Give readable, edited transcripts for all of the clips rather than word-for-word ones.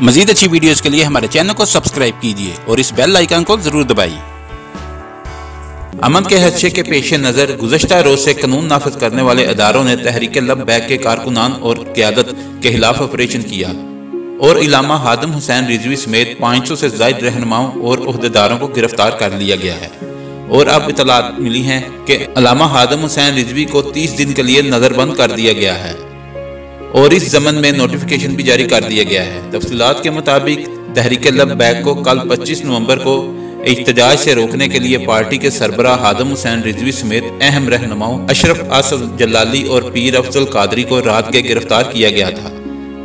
मजीद अच्छी वीडियोस के लिए हमारे चैनल को सब्सक्राइब कीजिए और इस बेल आइकन को जरूर दबाइए। अमन के खदशे के पेश नज़र गुज़श्ता रोज से कानून नाफिज करने वाले अदारों ने तहरीक लब्बैक के कारकुनान और क़यादत के खिलाफ ऑपरेशन किया और इलामा हादम हुसैन रिजवी समेत 500 से ज़ायद रहनुमाओं और ओहदेदारों को गिरफ्तार कर लिया गया है। और अब इतलात मिली हैं कि इलामा हादम हुसैन रिजवी को 30 दिन के लिए नज़रबंद कर दिया गया है और इस ज़मन में नोटिफिकेशन भी जारी कर दिया गया है। तफसीलात के मुताबिक तहरीक लब्बैक को कल 25 नवंबर को एहतजाज से रोकने के लिए पार्टी के सरबराह हादम हुसैन रिजवी समेत अहम रहनुमाओं अशरफ असद जलाली और पीर अफजल कादरी को रात के गिरफ्तार किया गया था,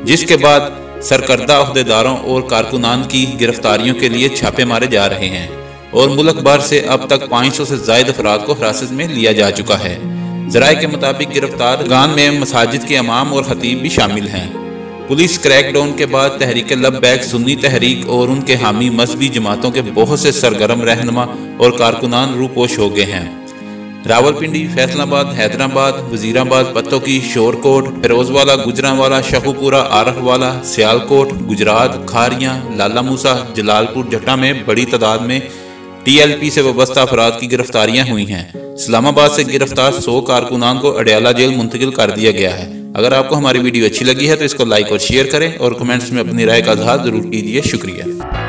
जिसके बाद सरकर्दा ओहदेदारों और कारकुनान की गिरफ्तारियों के लिए छापे मारे जा रहे हैं और मुल्क भर से अब तक 500 से ज़ायद अफराद को हिरासत में लिया जा चुका है। ज़राए के मुताबिक गिरफ्तार गान में मसाजिद के इमाम और खतीब भी शामिल हैं। पुलिस क्रैकडाउन के बाद तहरीक लब्बैक सुन्नी तहरीक और उनके हामी मजहबी जमातों के बहुत से सरगर्म रहनुमा और कारकुनान रूपोश हो गए हैं। रावलपिंडी, फैसलाबाद, हैदराबाद, वजीराबाद, पत्तोकी, शोरकोट, फिरोजवाला, गुजरांवाला, शहूपुरा, आरहवाला, सियालकोट, गुजरात, खारियां, लाला मूसा, जलालपुर, जट्टा में बड़ी तादाद में TLP से वाबस्ता अफराद की गिरफ्तारियां हुई हैं। इस्लामाबाद से गिरफ्तार 100 कारकुनान को अडयाला जेल मुंतकिल कर दिया गया है। अगर आपको हमारी वीडियो अच्छी लगी है तो इसको लाइक और शेयर करें और कमेंट्स में अपनी राय का इजहार जरूर कीजिए। शुक्रिया।